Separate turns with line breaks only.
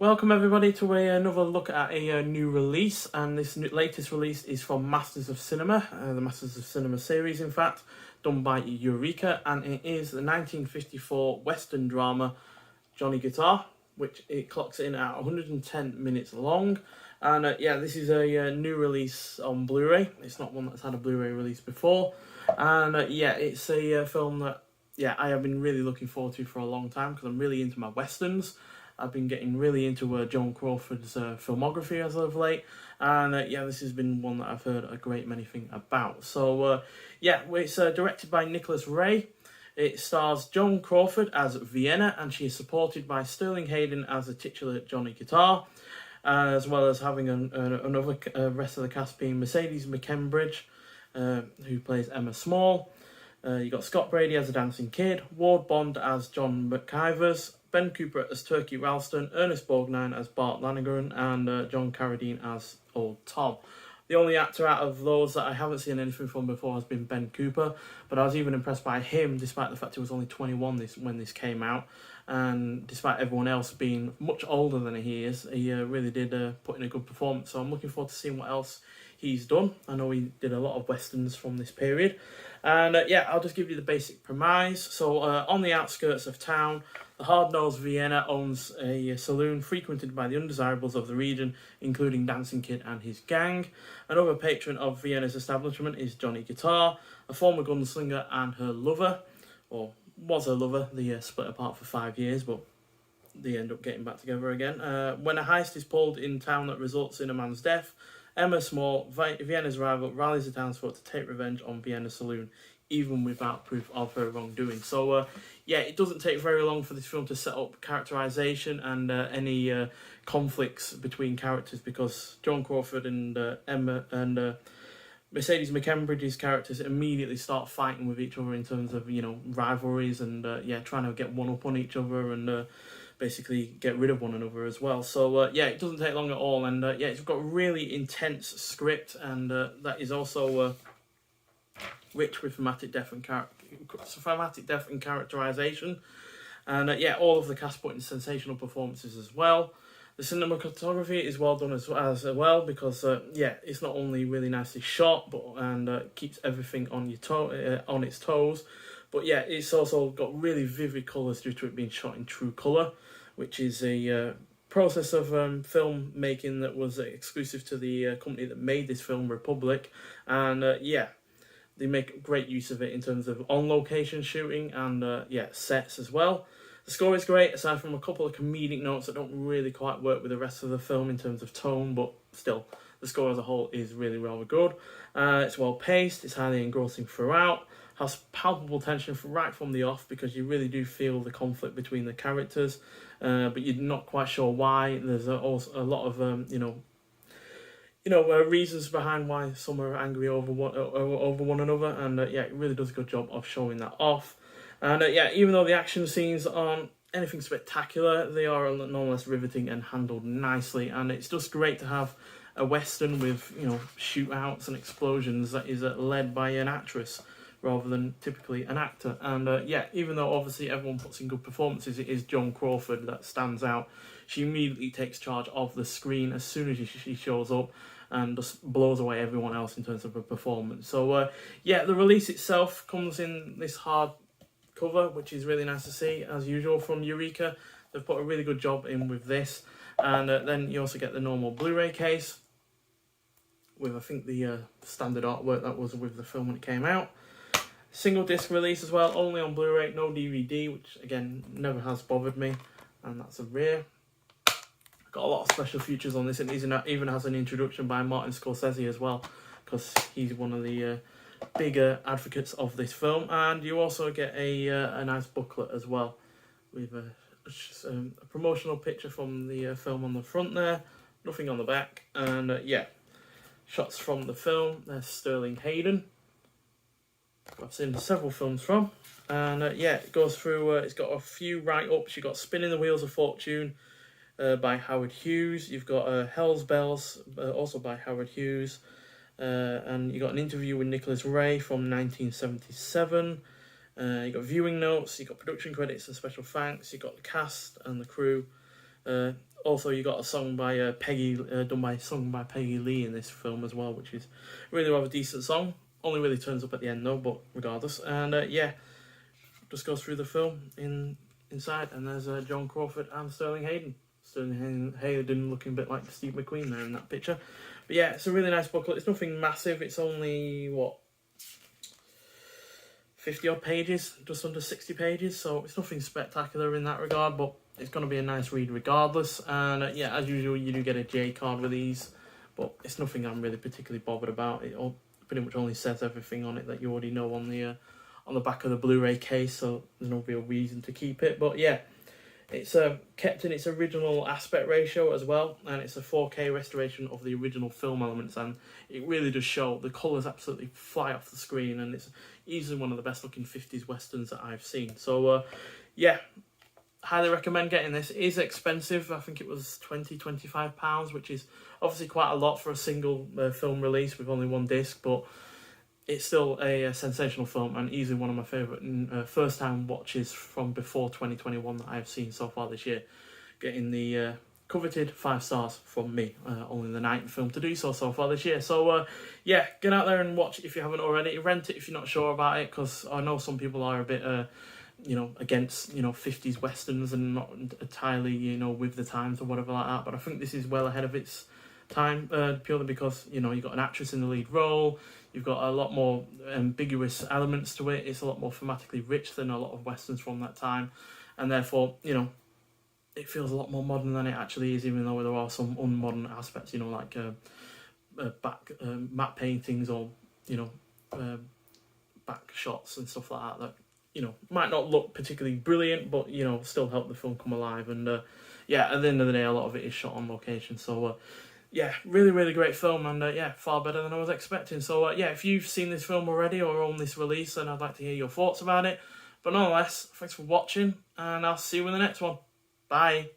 Welcome everybody to another look at a new release, and this latest release is from Masters of Cinema, the Masters of Cinema series in fact, done by Eureka, and it is the 1954 Western drama Johnny Guitar, which it clocks in at 110 minutes long. And this is a new release on Blu-Ray. It's not one that's had a Blu-Ray release before, and it's a film that I have been really looking forward to for a long time because I'm really into my westerns. I've been getting really into Joan Crawford's filmography as of late, and this has been one that I've heard a great many things about. So it's directed by Nicholas Ray. It stars Joan Crawford as Vienna, and she is supported by Sterling Hayden as the titular Johnny Guitar, as well as having another rest of the cast being Mercedes McCambridge, who plays Emma Small. You got Scott Brady as a dancing kid, Ward Bond as John McIvers, Ben Cooper as Turkey Ralston, Ernest Borgnine as Bart Lanigan, and John Carradine as Old Tom. The only actor out of those that I haven't seen anything from before has been Ben Cooper, but I was even impressed by him despite the fact he was only 21 when this came out, and despite everyone else being much older than he is, he really did put in a good performance. So I'm looking forward to seeing what else he's done. I know he did a lot of westerns from this period, and I'll just give you the basic premise. So on the outskirts of town, the hard-nosed Vienna owns a saloon frequented by the undesirables of the region, including Dancing Kid and his gang. Another patron of Vienna's establishment is Johnny Guitar, a former gunslinger and her lover, or was her lover. They split apart for 5 years, but they end up getting back together again. When a heist is pulled in town that results in a man's death, Emma Small, Vienna's rival, rallies the townsfolk to take revenge on Vienna's saloon, even without proof of her wrongdoing. So, it doesn't take very long for this film to set up characterization and any conflicts between characters, because Joan Crawford and Emma and Mercedes McCambridge's characters immediately start fighting with each other in terms of, rivalries and, trying to get one up on each other and basically get rid of one another as well. So, it doesn't take long at all, and, it's got a really intense script, and that is also rich with thematic depth and characterization, and all of the cast put in sensational performances as well. The cinematography is well done as well because it's not only really nicely shot, but keeps everything on on its toes, but it's also got really vivid colours due to it being shot in true colour, which is a process of film making that was exclusive to the company that made this film, Republic, and they make great use of it in terms of on-location shooting and, sets as well. The score is great, aside from a couple of comedic notes that don't really quite work with the rest of the film in terms of tone, but still, the score as a whole is really well good. It's well-paced, it's highly engrossing throughout, has palpable tension right from the off, because you really do feel the conflict between the characters, but you're not quite sure why. There's also a lot of, reasons behind why some are angry over one another, and it really does a good job of showing that off. And even though the action scenes aren't anything spectacular, they are nonetheless riveting and handled nicely, and it's just great to have a western with shootouts and explosions that is led by an actress rather than typically an actor. And even though obviously everyone puts in good performances, it is Joan Crawford that stands out. She immediately takes charge of the screen as soon as she shows up, and just blows away everyone else in terms of her performance. So the release itself comes in this hard cover, which is really nice to see, as usual from Eureka. They've put a really good job in with this, and then you also get the normal Blu-ray case with, I think, the standard artwork that was with the film when it came out. Single disc release as well, only on Blu-ray, no DVD, which again never has bothered me, and that's a rare. Got a lot of special features on this, and it even has an introduction by Martin Scorsese as well, because he's one of the bigger advocates of this film. And you also get a nice booklet as well, with a promotional picture from the film on the front there, nothing on the back, and shots from the film. There's Sterling Hayden, I've seen several films from, and it goes through, it's got a few write-ups. You've got Spinning the Wheels of Fortune by Howard Hughes. You've got Hell's Bells, also by Howard Hughes, and you got an interview with Nicholas Ray from 1977. You got viewing notes, you got production credits and special thanks, you got the cast and the crew. Also, you got a song by sung by Peggy Lee in this film as well, which is really rather decent song. Only really turns up at the end though, but regardless. And yeah, just goes through the film inside, and there's Joan Crawford and Sterling Hayden. Sterling Hayden looking a bit like Steve McQueen there in that picture. But yeah, it's a really nice booklet. It's nothing massive. It's only, what, 50 odd pages, just under 60 pages, so it's nothing spectacular in that regard, but it's going to be a nice read regardless. And yeah, as usual, you do get a J card with these, but it's nothing I'm really particularly bothered about. It all pretty much only says everything on it that you already know on the back of the Blu-ray case, so there's no real reason to keep it. But yeah, it's kept in its original aspect ratio as well, and it's a 4K restoration of the original film elements, and it really does show. The colours absolutely fly off the screen, and it's easily one of the best looking 50s westerns that I've seen. So yeah, highly recommend getting this. It is expensive. I think it was £25, which is obviously quite a lot for a single film release with only one disc, but it's still a sensational film, and easily one of my favourite first time watches from before 2021 that I've seen so far this year. Getting the coveted 5 stars from me, only the 9th film to do so far this year. So yeah, get out there and watch it if you haven't already. Rent it if you're not sure about it, because I know some people are a bit against 50s westerns and not entirely with the times or whatever like that, but I think this is well ahead of its time, purely because you've got an actress in the lead role. You've got a lot more ambiguous elements to it. It's a lot more thematically rich than a lot of westerns from that time, and therefore it feels a lot more modern than it actually is, even though there are some unmodern aspects, like back matte paintings or back shots and stuff like that might not look particularly brilliant, but still help the film come alive. And yeah, at the end of the day, a lot of it is shot on location. So yeah, really, really great film, and yeah, far better than I was expecting. So yeah, if you've seen this film already or own this release, then I'd like to hear your thoughts about it. But nonetheless, thanks for watching, and I'll see you in the next one. Bye.